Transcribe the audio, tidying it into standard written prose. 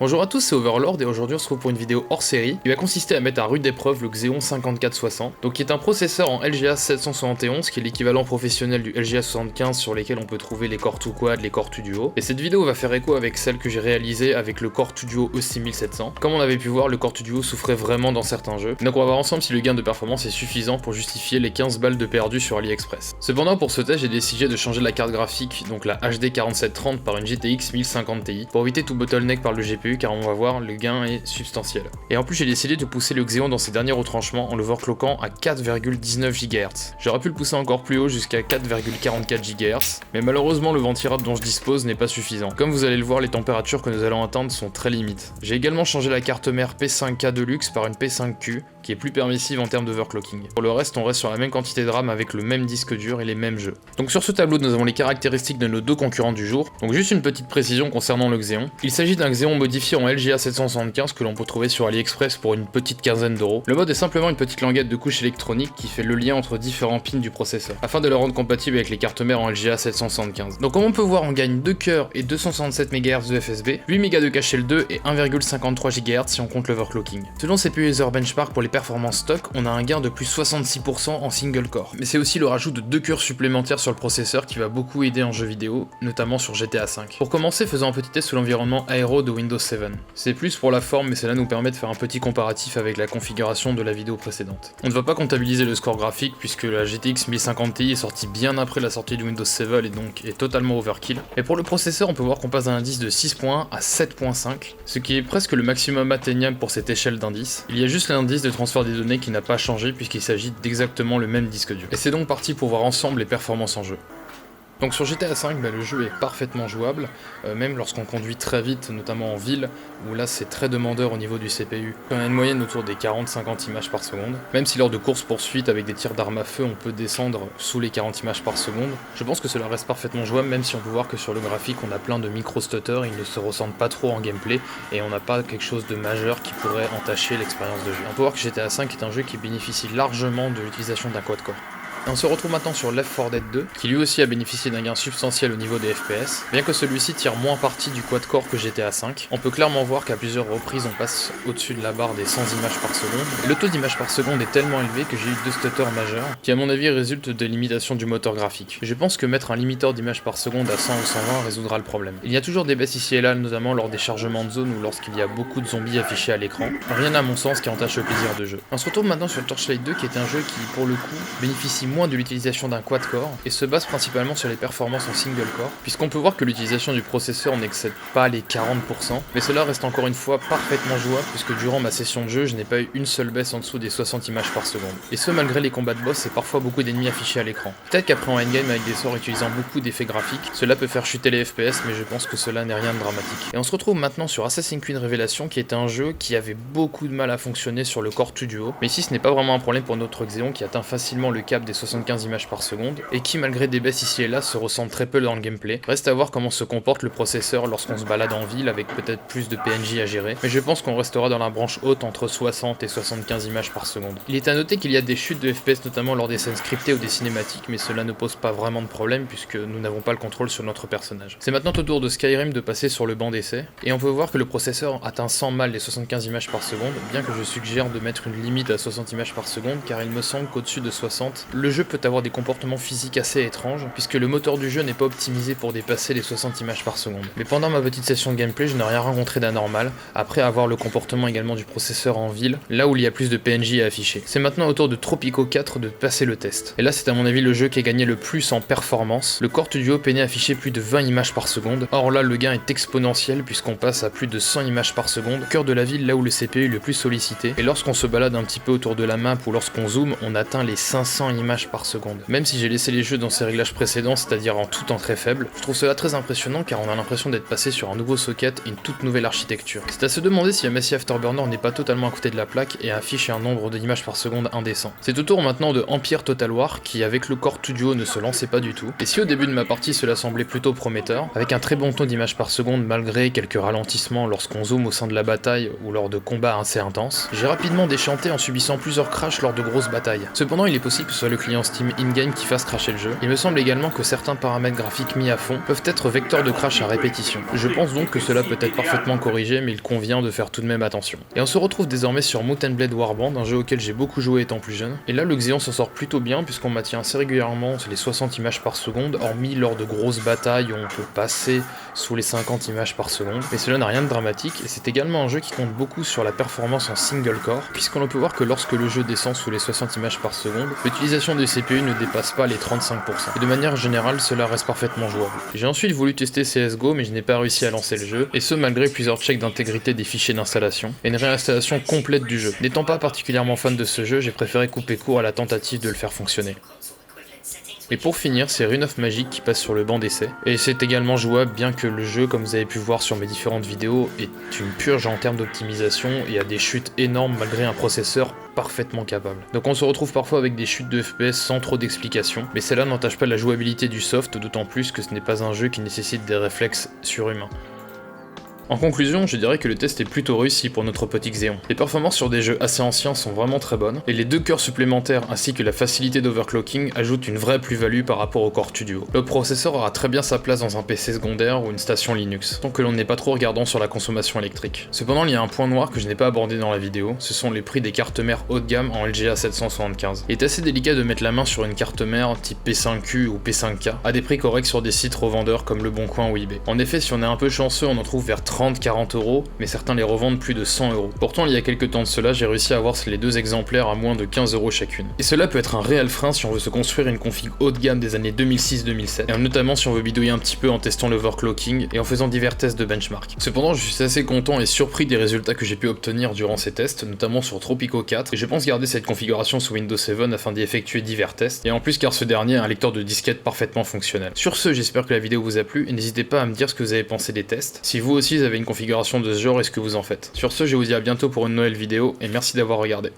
Bonjour à tous, c'est Overlord et aujourd'hui on se retrouve pour une vidéo hors série qui va consister à mettre à rude épreuve le Xeon 5460, donc qui est un processeur en LGA 771 qui est l'équivalent professionnel du LGA 75 sur lesquels on peut trouver les Core 2 Quad, les Core 2 Duo. Et cette vidéo va faire écho avec celle que j'ai réalisée avec le Core 2 Duo E6700. Comme on avait pu voir, le Core 2 Duo souffrait vraiment dans certains jeux, donc on va voir ensemble si le gain de performance est suffisant pour justifier les 15 balles de perdu sur AliExpress. Cependant pour ce test j'ai décidé de changer la carte graphique, donc la HD 4730 par une GTX 1050 Ti, pour éviter tout bottleneck par le GPU car on va voir le gain est substantiel. Et en plus j'ai décidé de pousser le Xeon dans ses derniers retranchements en l'overclockant à 4,19 GHz. J'aurais pu le pousser encore plus haut jusqu'à 4,44 GHz, mais malheureusement le ventirad dont je dispose n'est pas suffisant. Comme vous allez le voir, les températures que nous allons atteindre sont très limites. J'ai également changé la carte mère P5K Deluxe par une P5Q, qui est plus permissive en termes d'overclocking. Pour le reste, on reste sur la même quantité de RAM avec le même disque dur et les mêmes jeux. Donc sur ce tableau, nous avons les caractéristiques de nos deux concurrents du jour. Donc juste une petite précision concernant le Xeon. Il s'agit d'un Xeon modifié en LGA 775 que l'on peut trouver sur AliExpress pour une petite quinzaine d'euros. Le mode est simplement une petite languette de couche électronique qui fait le lien entre différents pins du processeur, afin de le rendre compatible avec les cartes mères en LGA 775. Donc comme on peut voir, on gagne 2 cœurs et 267 MHz de FSB, 8 Go de cache L2 et 1,53 GHz si on compte l'overclocking. Selon CPU User Benchmark pour les performances stock, on a un gain de plus 66% en single core. Mais c'est aussi le rajout de 2 cœurs supplémentaires sur le processeur qui va beaucoup aider en jeu vidéo, notamment sur GTA V. Pour commencer, faisons un petit test sous l'environnement aéro de Windows 7. C'est plus pour la forme, mais cela nous permet de faire un petit comparatif avec la configuration de la vidéo précédente. On ne va pas comptabiliser le score graphique puisque la GTX 1050 Ti est sortie bien après la sortie de Windows 7 et donc est totalement overkill. Et pour le processeur, on peut voir qu'on passe d'un indice de 6.1 à 7.5, ce qui est presque le maximum atteignable pour cette échelle d'indice. Il y a juste l'indice de transfert des données qui n'a pas changé puisqu'il s'agit d'exactement le même disque dur. Et c'est donc parti pour voir ensemble les performances en jeu. Donc sur GTA V, le jeu est parfaitement jouable, même lorsqu'on conduit très vite, notamment en ville, où là c'est très demandeur au niveau du CPU. On a une moyenne autour des 40-50 images par seconde, même si lors de courses-poursuites avec des tirs d'armes à feu on peut descendre sous les 40 images par seconde, je pense que cela reste parfaitement jouable, même si on peut voir que sur le graphique on a plein de micro-stutters, ils ne se ressentent pas trop en gameplay, et on n'a pas quelque chose de majeur qui pourrait entacher l'expérience de jeu. On peut voir que GTA V est un jeu qui bénéficie largement de l'utilisation d'un quad-core. Et on se retrouve maintenant sur Left 4 Dead 2, qui lui aussi a bénéficié d'un gain substantiel au niveau des FPS, bien que celui-ci tire moins parti du quad-core que GTA V. On peut clairement voir qu'à plusieurs reprises on passe au-dessus de la barre des 100 images par seconde, et le taux d'images par seconde est tellement élevé que j'ai eu 2 stutters majeurs, qui à mon avis résultent de l'imitation du moteur graphique. Je pense que mettre un limiteur d'images par seconde à 100 ou 120 résoudra le problème. Il y a toujours des baisses ici et là, notamment lors des chargements de zone ou lorsqu'il y a beaucoup de zombies affichés à l'écran. Rien à mon sens qui entache le plaisir de jeu. On se retrouve maintenant sur Torchlight 2 qui est un jeu qui, pour le coup, bénéficie moins de l'utilisation d'un quad-core et se base principalement sur les performances en single-core, puisqu'on peut voir que l'utilisation du processeur n'excède pas les 40%, mais cela reste encore une fois parfaitement jouable puisque durant ma session de jeu, je n'ai pas eu une seule baisse en dessous des 60 images par seconde. Et ce malgré les combats de boss et parfois beaucoup d'ennemis affichés à l'écran. Peut-être qu'après en endgame avec des sorts utilisant beaucoup d'effets graphiques, cela peut faire chuter les FPS, mais je pense que cela n'est rien de dramatique. Et on se retrouve maintenant sur Assassin's Creed Révélation qui est un jeu qui avait beaucoup de mal à fonctionner sur le Core 2 Duo, mais ici ce n'est pas vraiment un problème pour notre Xeon qui atteint facilement le cap des 75 images par seconde, et qui malgré des baisses ici et là se ressent très peu dans le gameplay. Reste à voir comment se comporte le processeur lorsqu'on se balade en ville avec peut-être plus de PNJ à gérer, mais je pense qu'on restera dans la branche haute entre 60 et 75 images par seconde. Il est à noter qu'il y a des chutes de FPS notamment lors des scènes scriptées ou des cinématiques, mais cela ne pose pas vraiment de problème puisque nous n'avons pas le contrôle sur notre personnage. C'est maintenant au tour de Skyrim de passer sur le banc d'essai, et on peut voir que le processeur atteint sans mal les 75 images par seconde, bien que je suggère de mettre une limite à 60 images par seconde car il me semble qu'au-dessus de 60, le jeu peut avoir des comportements physique assez étrange, puisque le moteur du jeu n'est pas optimisé pour dépasser les 60 images par seconde. Mais pendant ma petite session de gameplay, je n'ai rien rencontré d'anormal, après avoir le comportement également du processeur en ville, là où il y a plus de PNJ à afficher. C'est maintenant au tour de Tropico 4 de passer le test. Et là c'est à mon avis le jeu qui a gagné le plus en performance. Le Core 2 Duo peinait à afficher plus de 20 images par seconde, or là le gain est exponentiel puisqu'on passe à plus de 100 images par seconde, cœur de la ville là où le CPU est le plus sollicité, et lorsqu'on se balade un petit peu autour de la map ou lorsqu'on zoome, on atteint les 500 images par seconde. Même si j'ai laissé les jeux dans ses réglages précédents, c'est-à-dire en tout temps très faible, je trouve cela très impressionnant car on a l'impression d'être passé sur un nouveau socket et une toute nouvelle architecture. C'est à se demander si MSI Afterburner n'est pas totalement à côté de la plaque et affiche un nombre d'images par seconde indécent. C'est au tour maintenant de Empire Total War qui avec le Core 2 Duo ne se lançait pas du tout, et si au début de ma partie cela semblait plutôt prometteur, avec un très bon taux d'images par seconde malgré quelques ralentissements lorsqu'on zoome au sein de la bataille ou lors de combats assez intenses, j'ai rapidement déchanté en subissant plusieurs crashs lors de grosses batailles. Cependant il est possible que ce soit le client Steam in-game qui fasse crasher le jeu. Il me semble également que certains paramètres graphiques mis à fond peuvent être vecteurs de crash à répétition. Je pense donc que cela peut être parfaitement corrigé, mais il convient de faire tout de même attention. Et on se retrouve désormais sur Mount & Blade Warband, un jeu auquel j'ai beaucoup joué étant plus jeune. Et là le Xeon s'en sort plutôt bien puisqu'on maintient assez régulièrement les 60 images par seconde, hormis lors de grosses batailles où on peut passer sous les 50 images par seconde. Mais cela n'a rien de dramatique, et c'est également un jeu qui compte beaucoup sur la performance en single core, puisqu'on peut voir que lorsque le jeu descend sous les 60 images par seconde, l'utilisation des CPU ne dépasse pas les 35%. Et de manière générale, cela reste parfaitement jouable. J'ai ensuite voulu tester CSGO, mais je n'ai pas réussi à lancer le jeu, et ce malgré plusieurs checks d'intégrité des fichiers d'installation, et une réinstallation complète du jeu. N'étant pas particulièrement fan de ce jeu, j'ai préféré couper court à la tentative de le faire fonctionner. Et pour finir, c'est Rune of Magic qui passe sur le banc d'essai, et c'est également jouable bien que le jeu, comme vous avez pu voir sur mes différentes vidéos, est une purge en termes d'optimisation et a des chutes énormes malgré un processeur parfaitement capable. Donc on se retrouve parfois avec des chutes de FPS sans trop d'explications, mais cela n'entache pas la jouabilité du soft, d'autant plus que ce n'est pas un jeu qui nécessite des réflexes surhumains. En conclusion, je dirais que le test est plutôt réussi pour notre petit Xeon. Les performances sur des jeux assez anciens sont vraiment très bonnes, et les 2 cœurs supplémentaires ainsi que la facilité d'overclocking ajoutent une vraie plus-value par rapport au Core Studio. Le processeur aura très bien sa place dans un PC secondaire ou une station Linux, tant que l'on n'est pas trop regardant sur la consommation électrique. Cependant, il y a un point noir que je n'ai pas abordé dans la vidéo, ce sont les prix des cartes mères haut de gamme en LGA 775. Il est assez délicat de mettre la main sur une carte mère type P5Q ou P5K à des prix corrects sur des sites revendeurs comme Le Bon Coin ou eBay. En effet, si on est un peu chanceux, on en trouve vers 30-40 euros, mais certains les revendent plus de 100 euros. Pourtant, il y a quelques temps de cela, j'ai réussi à avoir les 2 exemplaires à moins de 15 euros chacune. Et cela peut être un réel frein si on veut se construire une config haut de gamme des années 2006-2007, et notamment si on veut bidouiller un petit peu en testant l'overclocking et en faisant divers tests de benchmark. Cependant, je suis assez content et surpris des résultats que j'ai pu obtenir durant ces tests, notamment sur Tropico 4, et je pense garder cette configuration sous Windows 7 afin d'y effectuer divers tests, et en plus car ce dernier a un lecteur de disquette parfaitement fonctionnel. Sur ce, j'espère que la vidéo vous a plu, et n'hésitez pas à me dire ce que vous avez pensé des tests. Si vous aussi vous avez une configuration de ce genre, est-ce que vous en faites. Sur ce, je vous dis à bientôt pour une nouvelle vidéo, et merci d'avoir regardé.